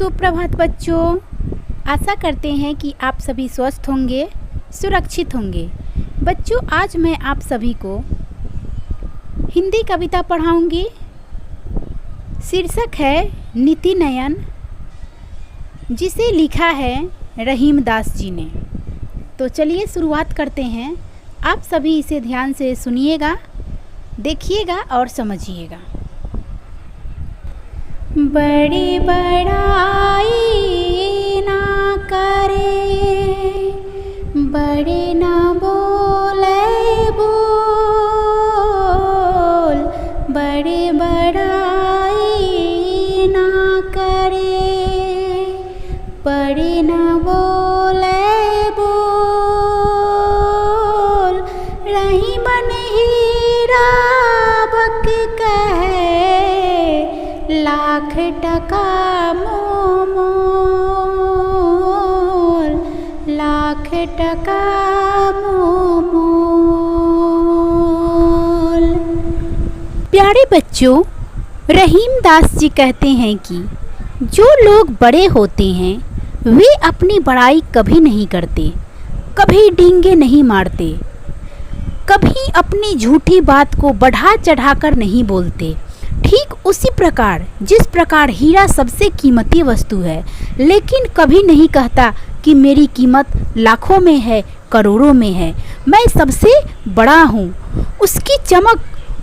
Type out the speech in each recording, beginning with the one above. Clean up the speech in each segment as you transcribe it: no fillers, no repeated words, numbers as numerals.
सुप्रभात बच्चों, आशा करते हैं कि आप सभी स्वस्थ होंगे, सुरक्षित होंगे। बच्चों, आज मैं आप सभी को हिंदी कविता पढ़ाऊंगी। शीर्षक है नीति नयन, जिसे लिखा है रहीम दास जी ने। तो चलिए शुरुआत करते हैं। आप सभी इसे ध्यान से सुनिएगा, देखिएगा और समझिएगा। बड़ी बड़ाई ना करे, बड़े ना बोले बोल, बड़े बड़ाई ना करे, बड़े ना बोले बोल, रही मन हीरा बक कहे, लाख टका मोल, लाख टका मोल। प्यारे बच्चों, रहीम दास जी कहते हैं कि जो लोग बड़े होते हैं वे अपनी बड़ाई कभी नहीं करते, कभी डींगे नहीं मारते, कभी अपनी झूठी बात को बढ़ा चढ़ाकर नहीं बोलते। ठीक उसी प्रकार जिस प्रकार हीरा सबसे कीमती वस्तु है, लेकिन कभी नहीं कहता कि मेरी कीमत लाखों में है, करोड़ों में है, मैं सबसे बड़ा हूँ। उसकी चमक,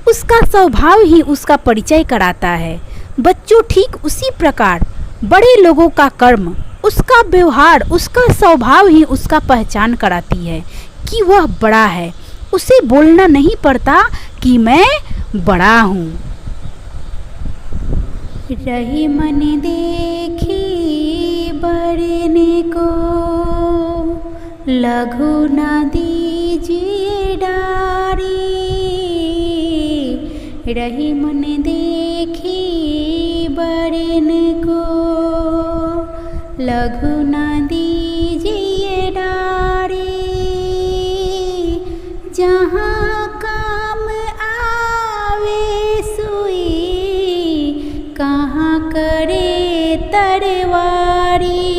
उसका स्वभाव ही उसका परिचय कराता है। बच्चों, ठीक उसी प्रकार बड़े लोगों का कर्म, उसका व्यवहार, उसका स्वभाव ही उसका पहचान कराती है कि वह बड़ा है। उसे बोलना नहीं पड़ता कि मैं बड़ा हूँ। रही मन देखी बड़ने को, लघु न दीजिए डारी। रही मन देखी बड़ने को, लघु न दीजिए डारी। जहाँ काम आवे सुई, कहाँ करे तरवारी,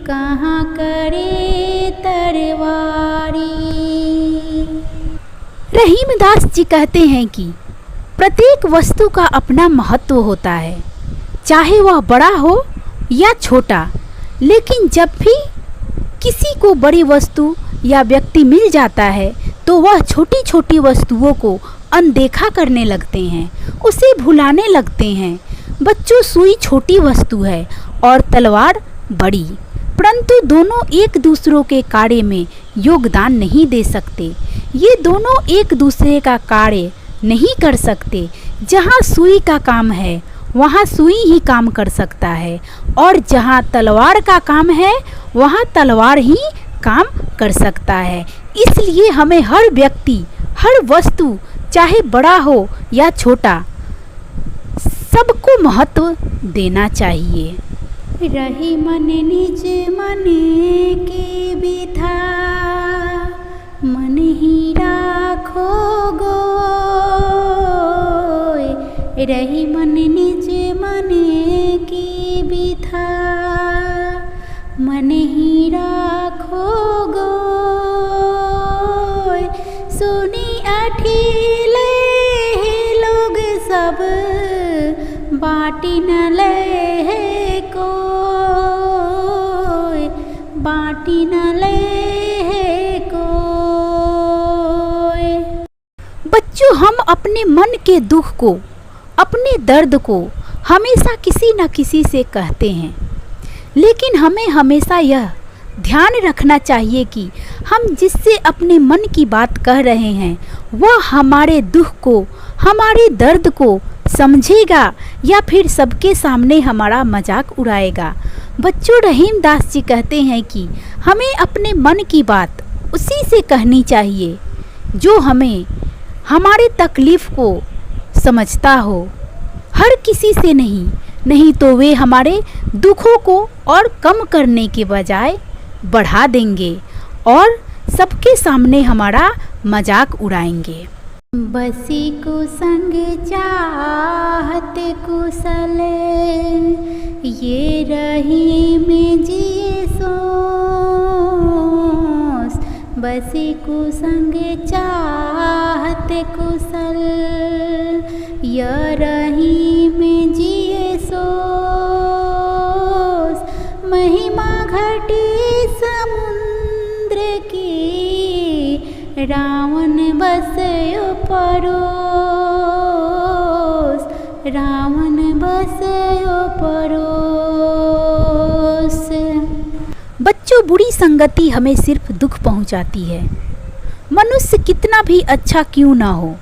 कहाँ करे तरवारी। रहीम दास जी कहते हैं कि प्रत्येक वस्तु का अपना महत्व होता है, चाहे वह बड़ा हो या छोटा। लेकिन जब भी किसी को बड़ी वस्तु या व्यक्ति मिल जाता है तो वह छोटी छोटी वस्तुओं को अनदेखा करने लगते हैं, उसे भुलाने लगते हैं। बच्चों, सुई छोटी वस्तु है और तलवार बड़ी, परंतु दोनों एक दूसरों के कार्य में योगदान नहीं दे सकते। ये दोनों एक दूसरे का कार्य नहीं कर सकते। जहाँ सुई का काम है वहाँ सुई ही काम कर सकता है, और जहाँ तलवार का काम है वहाँ तलवार ही काम कर सकता है। इसलिए हमें हर व्यक्ति, हर वस्तु, चाहे बड़ा हो या छोटा, सबको महत्व देना चाहिए। रही मन निज मन की बिथा, मन ही राखो गोय। रही मन निज मन की बिथा, मन ही राखो गोय। सुनी अठीले लोग सब, बाटी न ले कोय, बाटी न ले कोय। बच्चों, हम अपने मन के दुख को, अपने दर्द को हमेशा किसी न किसी से कहते हैं, लेकिन हमें हमेशा यह ध्यान रखना चाहिए कि हम जिससे अपने मन की बात कह रहे हैं वह हमारे दुख को, हमारे दर्द को समझेगा या फिर सबके सामने हमारा मजाक उड़ाएगा। बच्चों, रहीम दास जी कहते हैं कि हमें अपने मन की बात उसी से कहनी चाहिए जो हमें, हमारे तकलीफ़ को समझता हो, हर किसी से नहीं। नहीं तो वे हमारे दुखों को और कम करने के बजाय बढ़ा देंगे और सबके सामने हमारा मजाक उड़ाएंगे। बसी कुसंग चाहत कुशल, ये रही में जिए सोस। बसी कुसंग चाहत कुशल, ये रही में जिए सोस। महिमा घटी समुद्र की, रावण बसयो परोस। रावण बसयो परोस। बच्चों, बुरी संगति हमें सिर्फ दुख पहुंचाती है। मनुष्य कितना भी अच्छा क्यों ना हो,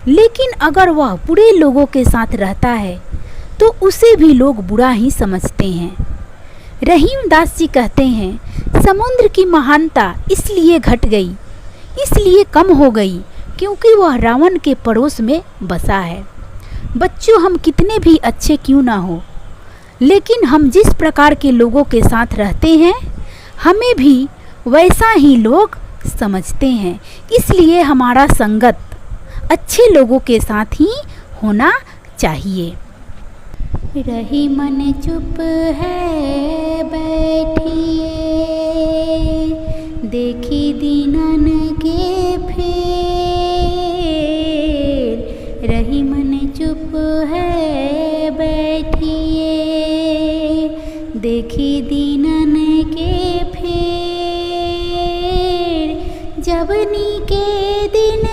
लेकिन अगर वह बुरे लोगों के साथ रहता है तो उसे भी लोग बुरा ही समझते हैं। रहीमदास जी कहते हैं, समुद्र की महानता इसलिए घट गई, इसलिए कम हो गई क्योंकि वह रावण के पड़ोस में बसा है। बच्चों, हम कितने भी अच्छे क्यों ना हो, लेकिन हम जिस प्रकार के लोगों के साथ रहते हैं हमें भी वैसा ही लोग समझते हैं। इसलिए हमारा संगत अच्छे लोगों के साथ ही होना चाहिए। रही मन चुप है बैठिए, देखी दीनन के फेर। रही मन चुप है बैठिए, देखी दीनन के फेर। जवनी के दिन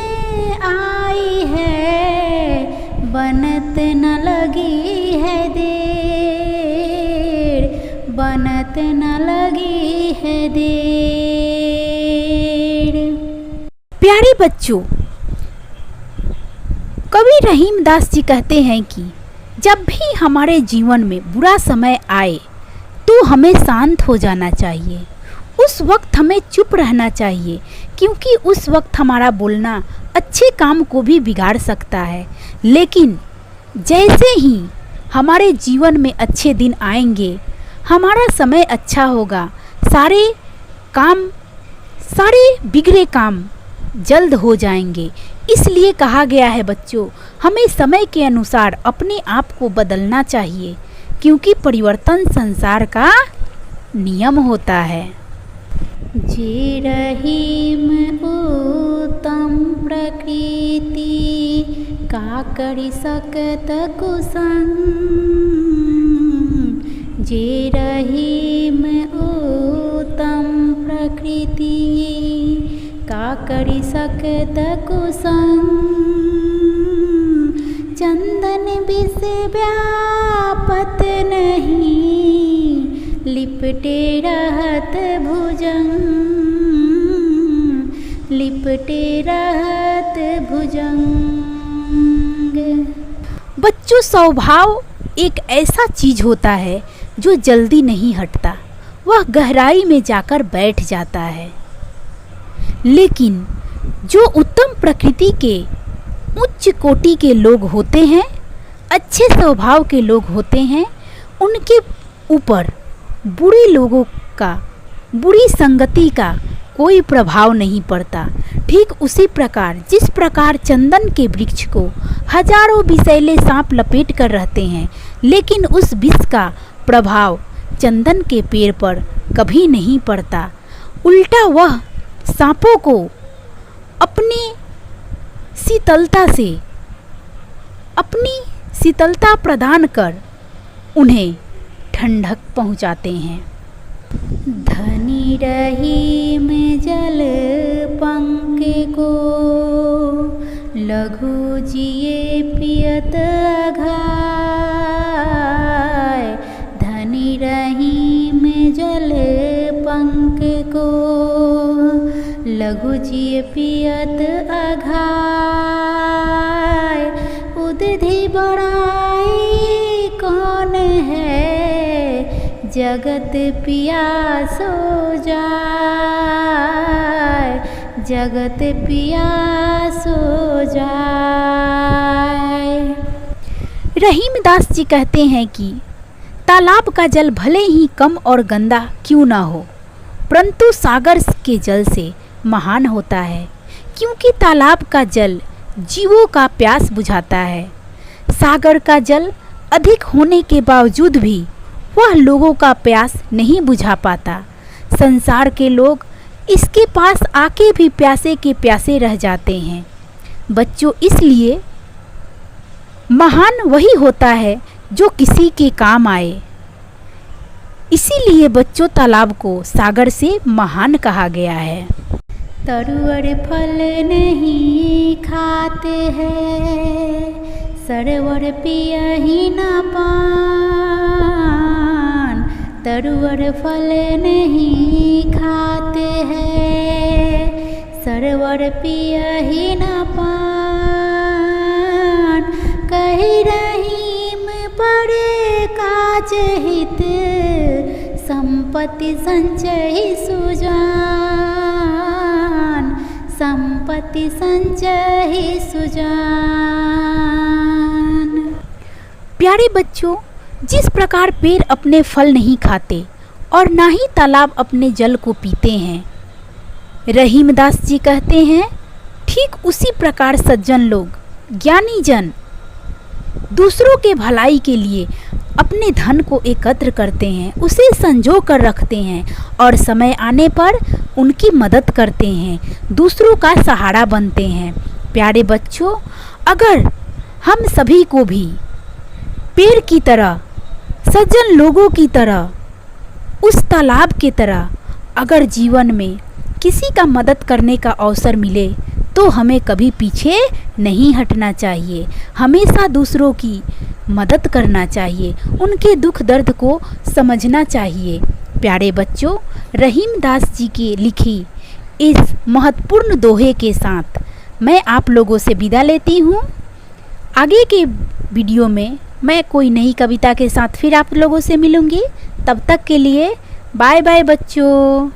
आई है, बनत न लगी है देर। बनत न लगी है देर। प्यारे बच्चों, कवि रहीमदास जी कहते हैं कि जब भी हमारे जीवन में बुरा समय आए तो हमें शांत हो जाना चाहिए। उस वक्त हमें चुप रहना चाहिए, क्योंकि उस वक्त हमारा बोलना अच्छे काम को भी बिगाड़ सकता है। लेकिन जैसे ही हमारे जीवन में अच्छे दिन आएंगे, हमारा समय अच्छा होगा, सारे बिगड़े काम जल्द हो जाएंगे। इसलिए कहा गया है बच्चों, हमें समय के अनुसार अपने आप को बदलना चाहिए, क्योंकि परिवर्तन संसार का नियम होता है। जे रहीम उत्तम प्रकृति, का करि सकत कुसंग। जे रहीम उत्तम प्रकृति, का करि सकत कुसंग। चंदन विष व्यापत नहीं, लिपटे रहत भुजंग। लिपटे रहत भुजंग। बच्चों, स्वभाव एक ऐसा चीज होता है जो जल्दी नहीं हटता, वह गहराई में जाकर बैठ जाता है। लेकिन जो उत्तम प्रकृति के उच्च कोटि के लोग होते हैं, अच्छे स्वभाव के लोग होते हैं, उनके ऊपर बुरे लोगों का, बुरी संगति का कोई प्रभाव नहीं पड़ता। ठीक उसी प्रकार जिस प्रकार चंदन के वृक्ष को हजारों विषैले सांप लपेट कर रहते हैं, लेकिन उस विष का प्रभाव चंदन के पेड़ पर कभी नहीं पड़ता। उल्टा वह सांपों को अपनी शीतलता प्रदान कर उन्हें ठंडक पहुंचाते हैं। धनी रहीम जल पंख को, लघु जिए पियत अघाय। धनी रहीम जल पंख को, लघु जिए पियत अघाय। उदधि बड़ाई कौन है, जगत पियासो जाय। जगत पियासो जाय। रहीमदास जी कहते हैं कि तालाब का जल भले ही कम और गंदा क्यों ना हो, परंतु सागर के जल से महान होता है, क्योंकि तालाब का जल जीवों का प्यास बुझाता है। सागर का जल अधिक होने के बावजूद भी वह लोगों का प्यास नहीं बुझा पाता। संसार के लोग इसके पास आके भी प्यासे के प्यासे रह जाते हैं। बच्चों, इसलिए महान वही होता है जो किसी के काम आए। इसीलिए बच्चों, तालाब को सागर से महान कहा गया है। तरुअर फल नहीं खाते हैं, सरोवर पियहि न पान। तरुअर फल नहीं खाते हैं, सरोवर पियहि न पान। कही रहीम बड़े काज हित, संपत्ति संचय सुजान। संपत्ति संचय सुजान। प्यारे बच्चों, जिस प्रकार पेड़ अपने फल नहीं खाते और ना ही तालाब अपने जल को पीते हैं, रहीमदास जी कहते हैं, ठीक उसी प्रकार सज्जन लोग, ज्ञानी जन दूसरों के भलाई के लिए अपने धन को एकत्र करते हैं, उसे संजो कर रखते हैं और समय आने पर उनकी मदद करते हैं, दूसरों का सहारा बनते हैं। प्यारे बच्चों, अगर हम सभी को भी पेड़ की तरह, सज्जन लोगों की तरह, उस तालाब की तरह अगर जीवन में किसी का मदद करने का अवसर मिले तो हमें कभी पीछे नहीं हटना चाहिए। हमेशा दूसरों की मदद करना चाहिए, उनके दुख दर्द को समझना चाहिए। प्यारे बच्चों, रहीमदास जी की लिखी इस महत्वपूर्ण दोहे के साथ मैं आप लोगों से विदा लेती हूँ। आगे के वीडियो में मैं कोई नई कविता के साथ फिर आप लोगों से मिलूँगी। तब तक के लिए बाय बाय बच्चों।